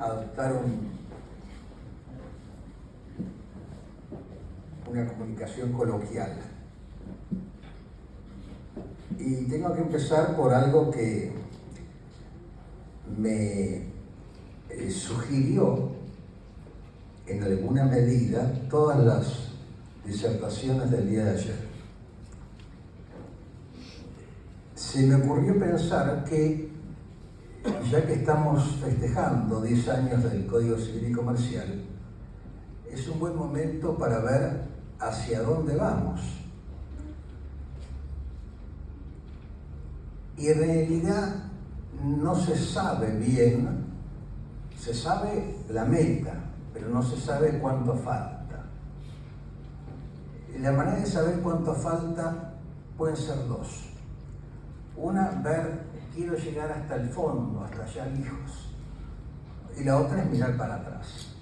adoptar una comunicación coloquial. Y tengo que empezar por algo que me sugirió en alguna medida todas las disertaciones del día de ayer. Se me ocurrió pensar que, ya que estamos festejando 10 años del Código Civil y Comercial, es un buen momento para ver hacia dónde vamos. Y en realidad no se sabe bien, se sabe la meta, pero no se sabe cuánto falta. Y la manera de saber cuánto falta pueden ser dos. Una, ver, quiero llegar hasta el fondo, hasta allá lejos. Y la otra es mirar para atrás.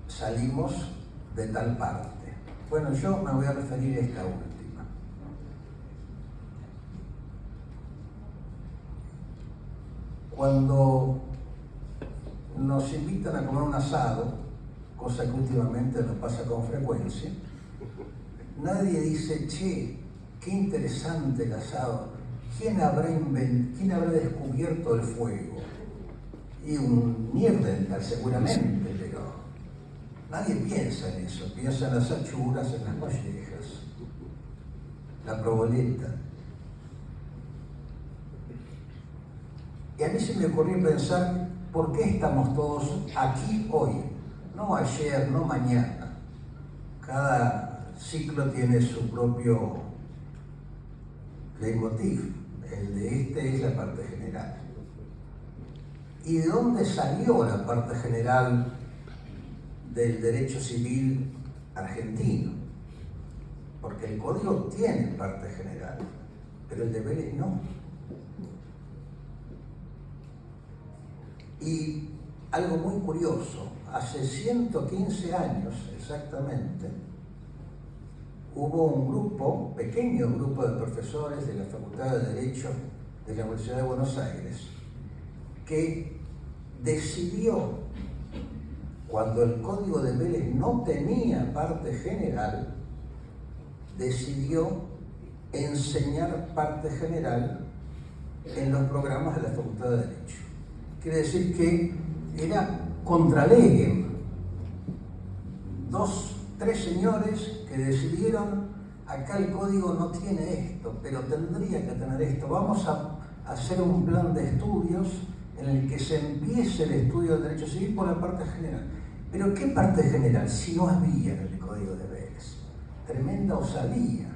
Salimos de tal parte. Bueno, yo me voy a referir a esta última. Cuando nos invitan a comer un asado, cosa que últimamente nos pasa con frecuencia, nadie dice, che, qué interesante el asado, ¿quién habrá descubierto el fuego? Y un Neandertal seguramente, pero nadie piensa en eso, piensa en las achuras, en las mollejas, la proboleta. Y a mí se me ocurrió pensar, ¿por qué estamos todos aquí hoy? No ayer, no mañana. Cada ciclo tiene su propio leitmotiv. El de este es la parte general. ¿Y de dónde salió la parte general del derecho civil argentino? Porque el código tiene parte general, pero el de Vélez no. Y algo muy curioso, hace 115 años exactamente, hubo un grupo, pequeño grupo de profesores de la Facultad de Derecho de la Universidad de Buenos Aires, que decidió, cuando el Código de Vélez no tenía parte general, decidió enseñar parte general en los programas de la Facultad de Derecho. Quiere decir que era contra legem. 3 señores que decidieron, acá el código no tiene esto, pero tendría que tener esto. Vamos a hacer un plan de estudios en el que se empiece el estudio del derecho civil por la parte general. Pero ¿qué parte general? Si no había en el Código de Vélez. Tremenda osadía,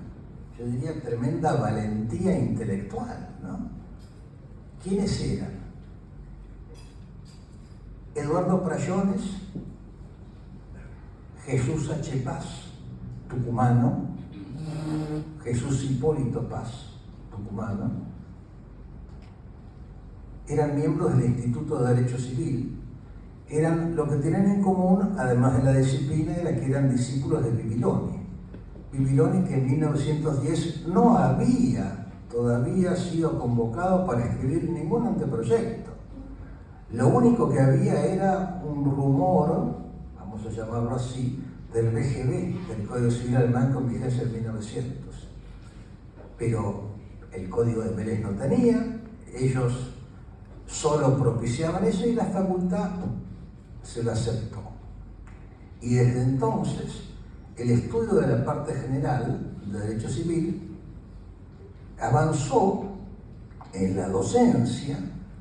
yo diría tremenda valentía intelectual, ¿no? ¿Quiénes eran? Eduardo Prayones, Jesús H. Paz, tucumano, Jesús Hipólito Paz, tucumano, eran miembros del Instituto de Derecho Civil. Eran, lo que tenían en común, además de la disciplina, era que eran discípulos de Bibiloni. Bibiloni, que en 1910 no había todavía sido convocado para escribir ningún anteproyecto. Lo único que había era un rumor, vamos a llamarlo así, del BGB, del Código Civil Alemán con vigencia en 1900. Pero el Código de Vélez no tenía, ellos solo propiciaban eso y la facultad se lo aceptó. Y desde entonces, el estudio de la parte general de Derecho Civil avanzó en la docencia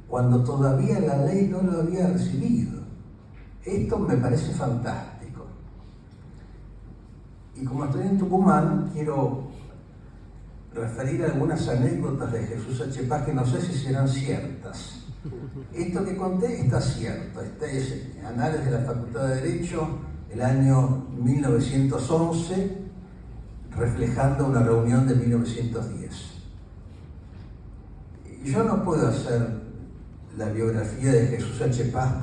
cuando todavía la ley no lo había recibido. Esto me parece fantástico. Y como estoy en Tucumán, quiero referir algunas anécdotas de Jesús H. Paz que no sé si serán ciertas. Esto que conté está cierto. Este es Anales de la Facultad de Derecho, el año 1911, reflejando una reunión de 1910. Yo no puedo hacer la biografía de Jesús H. Paz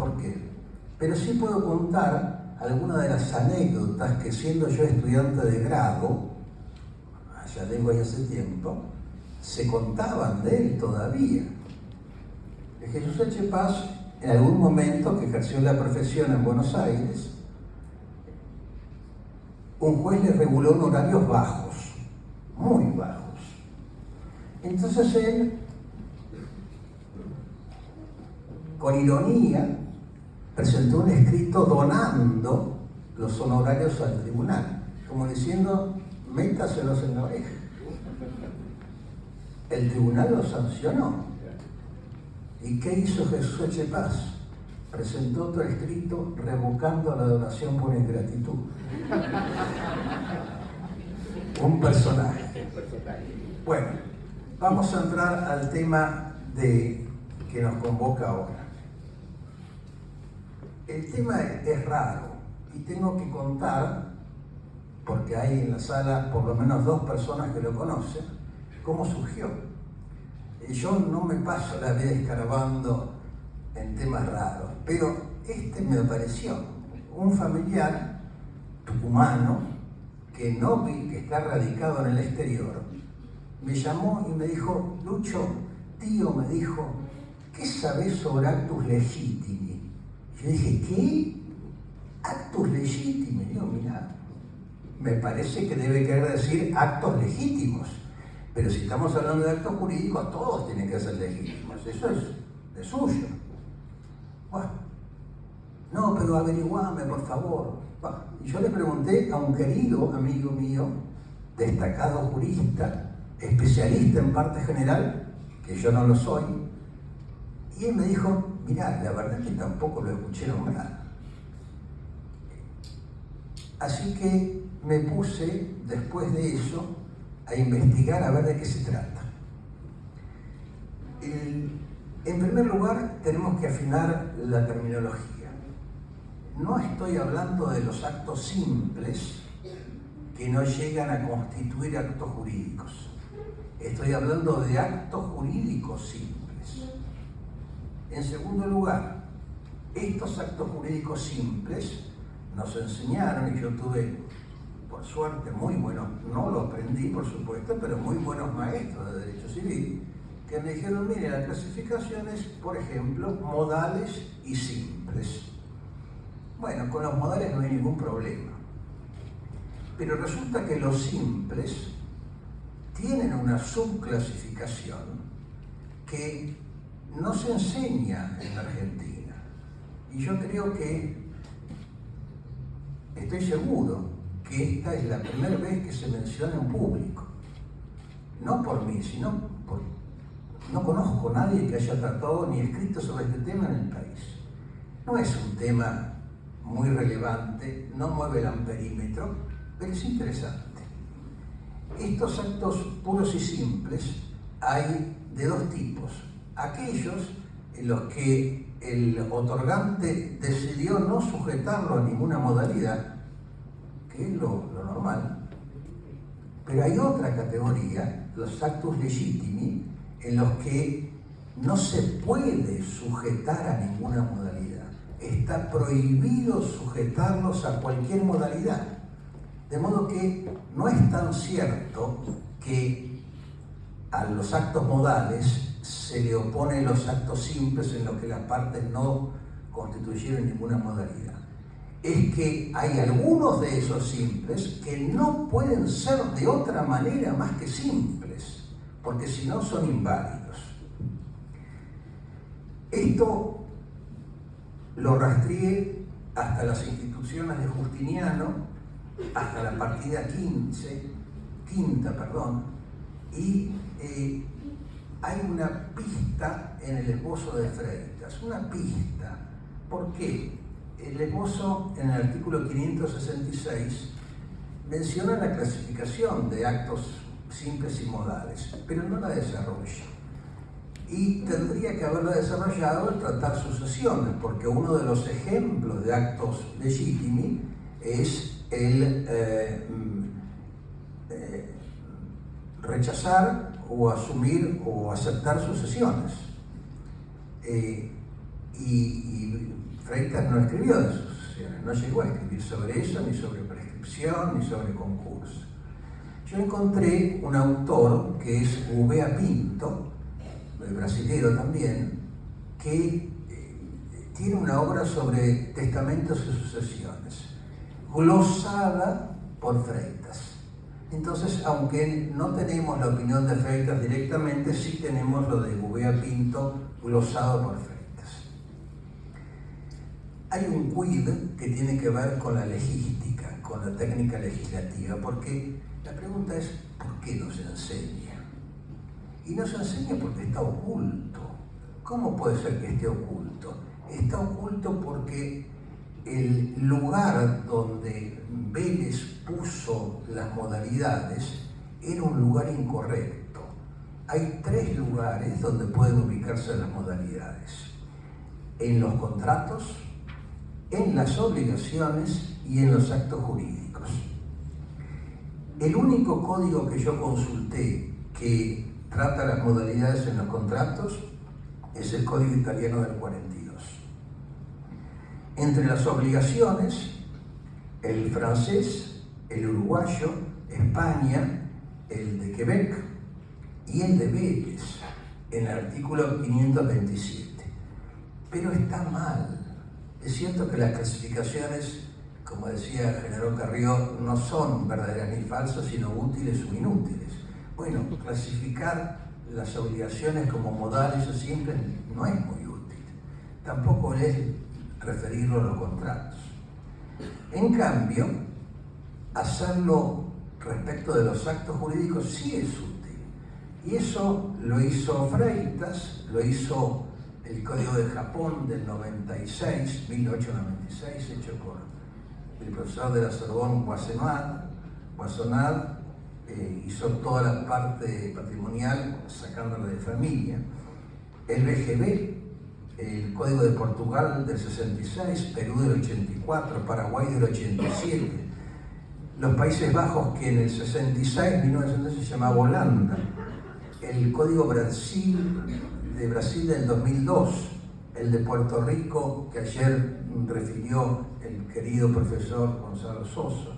pero sí puedo contar algunas de las anécdotas que, siendo yo estudiante de grado, allá tengo ahí hace tiempo, se contaban de él todavía. Jesús H. Paz en algún momento que ejerció la profesión en Buenos Aires, un juez le reguló en horarios bajos, muy bajos. Entonces él, con ironía, presentó un escrito donando los honorarios al tribunal, como diciendo, métaselos en la oreja. El tribunal lo sancionó. ¿Y qué hizo Jesús Echepaz? Presentó otro escrito revocando la donación por ingratitud. Un personaje. Bueno, vamos a entrar al tema que nos convoca ahora. El tema es raro y tengo que contar, porque hay en la sala por lo menos 2 personas que lo conocen, cómo surgió. Yo no me paso la vida escarbando en temas raros, pero este me apareció. Un familiar tucumano que no vi, que está radicado en el exterior, me llamó y me dijo, Lucho, tío, me dijo, ¿qué sabés sobre actus legitimi? Yo dije, ¿qué? Actus legitimi. Digo, mira, me parece que debe querer decir actos legítimos. Pero si estamos hablando de actos jurídicos, todos tienen que ser legítimos. Eso es de suyo. Bueno, no, pero averiguame, por favor. Bueno, y yo le pregunté a un querido amigo mío, destacado jurista, especialista en parte general, que yo no lo soy, y él me dijo, mirá, la verdad es que tampoco lo escuché nombrar. Así que me puse, después de eso, a investigar a ver de qué se trata. En primer lugar, tenemos que afinar la terminología. No estoy hablando de los actos simples que no llegan a constituir actos jurídicos. Estoy hablando de actos jurídicos simples. En segundo lugar, estos actos jurídicos simples nos enseñaron, y yo tuve, por suerte, muy buenos, no lo aprendí por supuesto, pero muy buenos maestros de Derecho Civil, que me dijeron, mire, la clasificación es, por ejemplo, modales y simples. Bueno, con los modales no hay ningún problema. Pero resulta que los simples tienen una subclasificación que no se enseña en Argentina. Y yo creo que, estoy seguro, que esta es la primera vez que se menciona en público. No por mí, sino por... No conozco a nadie que haya tratado ni escrito sobre este tema en el país. No es un tema muy relevante, no mueve el amperímetro, pero es interesante. Estos actos puros y simples hay de 2 tipos. Aquellos en los que el otorgante decidió no sujetarlo a ninguna modalidad, que es lo normal. Pero hay otra categoría, los actus legitimi, en los que no se puede sujetar a ninguna modalidad. Está prohibido sujetarlos a cualquier modalidad. De modo que no es tan cierto que a los actos modales se le oponen los actos simples en los que las partes no constituyeron ninguna modalidad. Es que hay algunos de esos simples que no pueden ser de otra manera más que simples, porque si no son inválidos. Esto lo rastreé hasta las instituciones de Justiniano, hasta la partida quinta, y hay una pista en el esbozo de Freitas, una pista. ¿Por qué? El esbozo, en el artículo 566, menciona la clasificación de actos simples y modales, pero no la desarrolla. Y tendría que haberla desarrollado al tratar sucesiones, porque uno de los ejemplos de actos legítimi es el rechazar o asumir o aceptar sucesiones. Y Freitas no escribió de sucesiones, no llegó a escribir sobre eso, ni sobre prescripción, ni sobre concurso. Yo encontré un autor que es Gouveia Pinto, brasileño también, que tiene una obra sobre testamentos y sucesiones, glosada por Freitas. Entonces, aunque no tenemos la opinión de Freitas directamente, sí tenemos lo de Gouveia Pinto glosado por Freitas. Hay un quid que tiene que ver con la legística, con la técnica legislativa, porque la pregunta es, ¿por qué no se enseña? Y no se enseña porque está oculto. ¿Cómo puede ser que esté oculto? Está oculto porque el lugar donde Vélez puso las modalidades era un lugar incorrecto. Hay 3 lugares donde pueden ubicarse las modalidades: en los contratos, en las obligaciones y en los actos jurídicos. El único código que yo consulté que trata las modalidades en los contratos es el Código Italiano del 42. Entre las obligaciones, el francés, el uruguayo, España, el de Quebec y el de Vélez, en el artículo 527. Pero está mal. Es cierto que las clasificaciones, como decía General Carrió, no son verdaderas ni falsas, sino útiles o inútiles. Bueno, clasificar las obligaciones como modales o simples no es muy útil. Tampoco es referirlo a los contratos. En cambio, hacerlo respecto de los actos jurídicos sí es útil. Y eso lo hizo Freitas, lo hizo el Código de Japón del 96, 1896, hecho por el profesor de la Sorbonne, Boissonade, hizo toda la parte patrimonial sacándola de familia. El BGB, el Código de Portugal del 66, Perú del 84, Paraguay del 87, los Países Bajos, que en el 66, 1966, se llamaba Holanda, el Código de Brasil del 2002, el de Puerto Rico, que ayer refirió el querido profesor Gonzalo Sosa,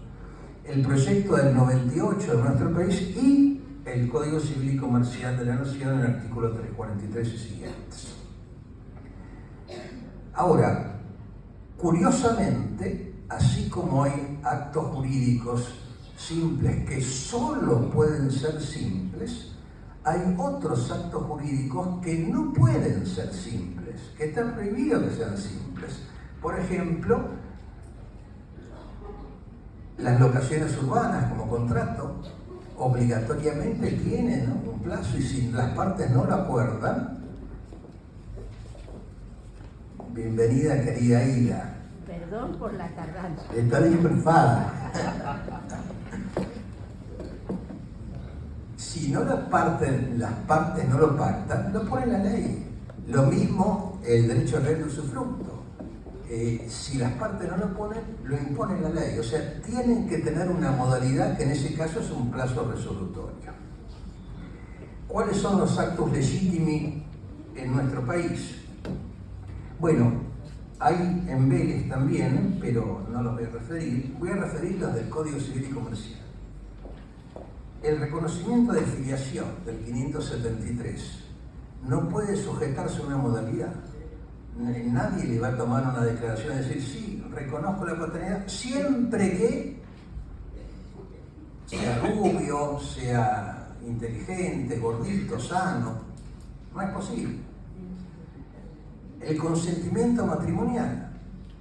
el proyecto del 98 de nuestro país y el Código Civil y Comercial de la Nación en el artículo 343 y siguientes. Ahora, curiosamente, así como hay actos jurídicos simples que solo pueden ser simples, hay otros actos jurídicos que no pueden ser simples, que están prohibidos que sean simples. Por ejemplo, las locaciones urbanas como contrato obligatoriamente tienen un plazo y si las partes no lo acuerdan, bienvenida querida Ida. Perdón por la tardanza. Está disculpada. Si no las partes no lo pactan, lo pone la ley. Lo mismo el derecho al reino usufructo. Si las partes no lo ponen, lo impone la ley. O sea, tienen que tener una modalidad que en ese caso es un plazo resolutorio. ¿Cuáles son los actos legítimi en nuestro país? Bueno, hay en Vélez también, pero no los voy a referir. Voy a referir los del Código Civil y Comercial. El reconocimiento de filiación del 573 no puede sujetarse a una modalidad. Nadie le va a tomar una declaración y decir, sí, reconozco la paternidad, siempre que sea rubio, sea inteligente, gordito, sano. No es posible. El consentimiento matrimonial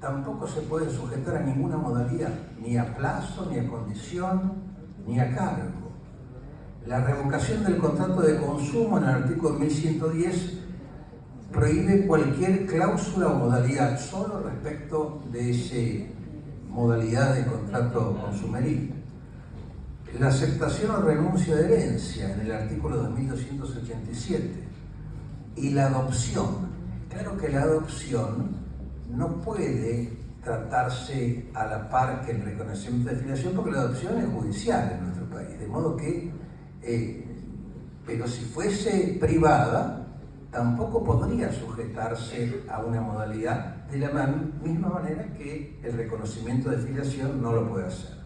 tampoco se puede sujetar a ninguna modalidad, ni a plazo, ni a condición, ni a cargo. La revocación del contrato de consumo en el artículo 1110 prohíbe cualquier cláusula o modalidad, solo respecto de esa modalidad de contrato consumeril. La aceptación o renuncia de herencia en el artículo 2287 y la adopción. Claro que la adopción no puede tratarse a la par que el reconocimiento de filiación porque la adopción es judicial en nuestro país, de modo que pero si fuese privada, tampoco podría sujetarse a una modalidad de la misma manera que el reconocimiento de filiación no lo puede hacer.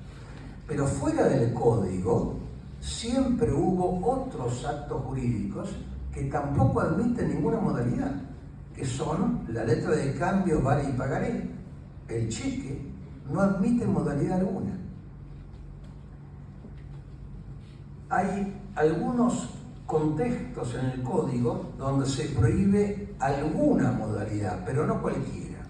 Pero fuera del código, siempre hubo otros actos jurídicos que tampoco admiten ninguna modalidad. que son la letra de cambio, vale y pagaré. El cheque no admite modalidad alguna. Hay algunos contextos en el código donde se prohíbe alguna modalidad, pero no cualquiera.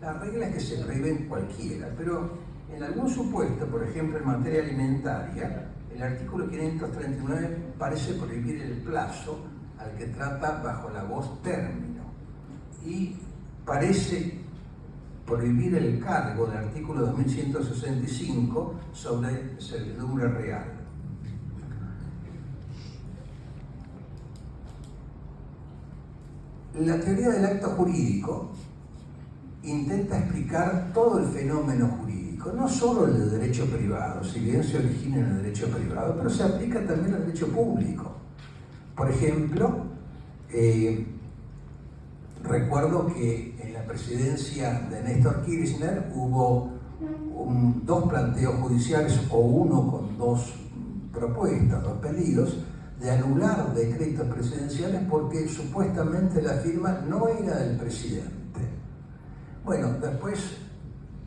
La regla es que se prohíben cualquiera, pero en algún supuesto, por ejemplo en materia alimentaria, el artículo 539 parece prohibir el plazo al que trata bajo la voz término y parece prohibir el cargo del artículo 2165 sobre servidumbre real. La teoría del acto jurídico intenta explicar todo el fenómeno jurídico, no solo el de derecho privado, si bien se origina en el derecho privado, pero se aplica también al derecho público. Por ejemplo, recuerdo que en la presidencia de Néstor Kirchner hubo dos planteos judiciales, o uno con dos propuestas, dos pedidos, de anular decretos presidenciales porque supuestamente la firma no era del presidente. Bueno, después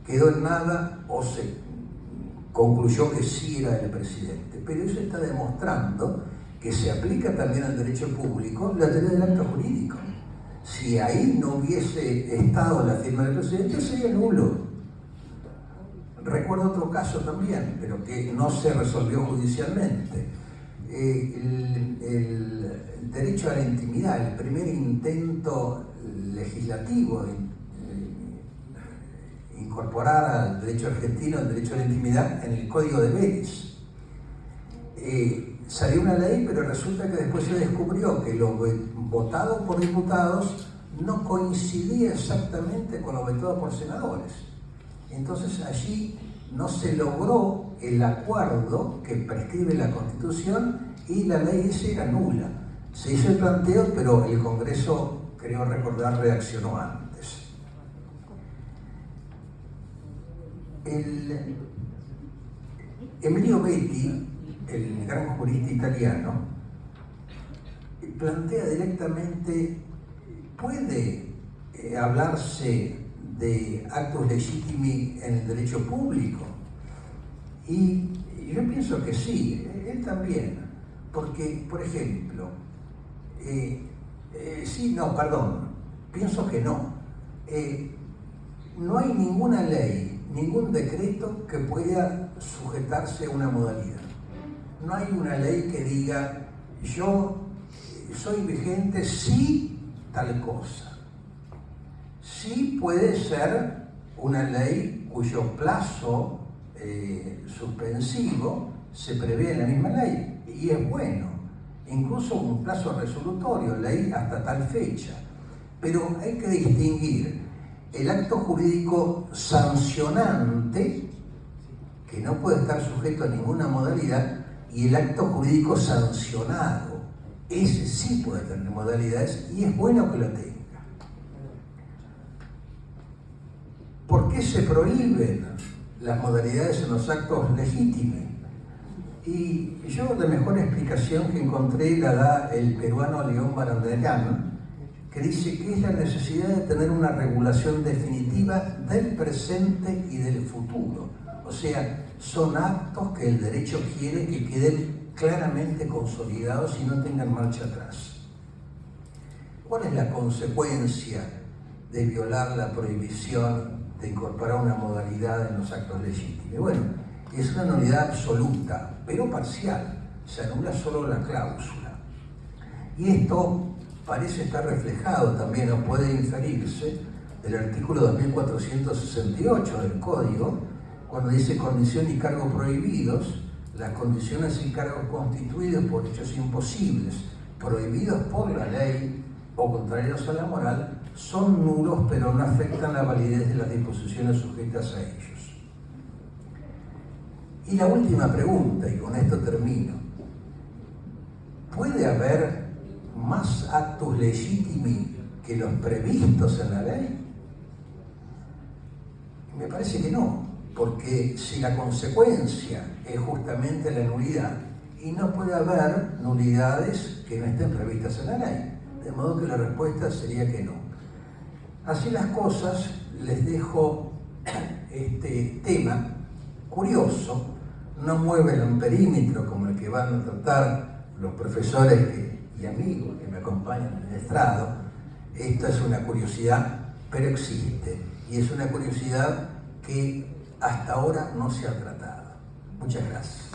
quedó en nada o se concluyó que sí era del presidente, pero eso está demostrando que se aplica también al derecho público la teoría del acto jurídico. Si ahí no hubiese estado la firma del presidente, sería nulo. Recuerdo otro caso también, pero que no se resolvió judicialmente. El derecho a la intimidad, el primer intento legislativo de incorporar al derecho argentino el derecho a la intimidad en el Código de Vélez. Salió una ley, pero resulta que después se descubrió que lo votado por diputados no coincidía exactamente con lo votado por senadores. Entonces allí no se logró el acuerdo que prescribe la Constitución y la ley esa era nula. Se hizo el planteo, pero el Congreso, creo recordar, reaccionó antes. Emilio Betti, el gran jurista italiano, plantea directamente, ¿puede hablarse de actos legítimi en el derecho público? Y yo pienso que sí, él también, porque, por ejemplo, pienso que no. No hay ninguna ley, ningún decreto que pueda sujetarse a una modalidad. No hay una ley que diga, yo soy vigente si tal cosa. Sí puede ser una ley cuyo plazo suspensivo se prevé en la misma ley, y es bueno, incluso un plazo resolutorio, ley hasta tal fecha. Pero hay que distinguir el acto jurídico sancionante, que no puede estar sujeto a ninguna modalidad, y el acto jurídico sancionado. Ese sí puede tener modalidades y es bueno que lo tenga. ¿Por qué se prohíben las modalidades en los actos legítimos? Y yo la mejor explicación que encontré la da el peruano León Barandiarán, que dice que es la necesidad de tener una regulación definitiva del presente y del futuro. O sea, son actos que el derecho quiere que queden claramente consolidados y no tengan marcha atrás. ¿Cuál es la consecuencia de violar la prohibición de incorporar una modalidad en los actos legítimos? Bueno, es una nulidad absoluta, pero parcial. Se anula solo la cláusula. Y esto parece estar reflejado también, o puede inferirse, del artículo 2468 del Código, cuando dice condición y cargo prohibidos, las condiciones y cargos constituidos por hechos imposibles, prohibidos por la ley o contrarios a la moral, son nulos, pero no afectan la validez de las disposiciones sujetas a ellos. Y la última pregunta, y con esto termino. ¿Puede haber más actos legítimos que los previstos en la ley? Me parece que no, porque si la consecuencia es justamente la nulidad, y no puede haber nulidades que no estén previstas en la ley, de modo que la respuesta sería que no. Así las cosas, les dejo este tema curioso, no mueve un perímetro como el que van a tratar los profesores y amigos que me acompañan en el estrado. Esto es una curiosidad, pero existe, y es una curiosidad que hasta ahora no se ha tratado. Muchas gracias.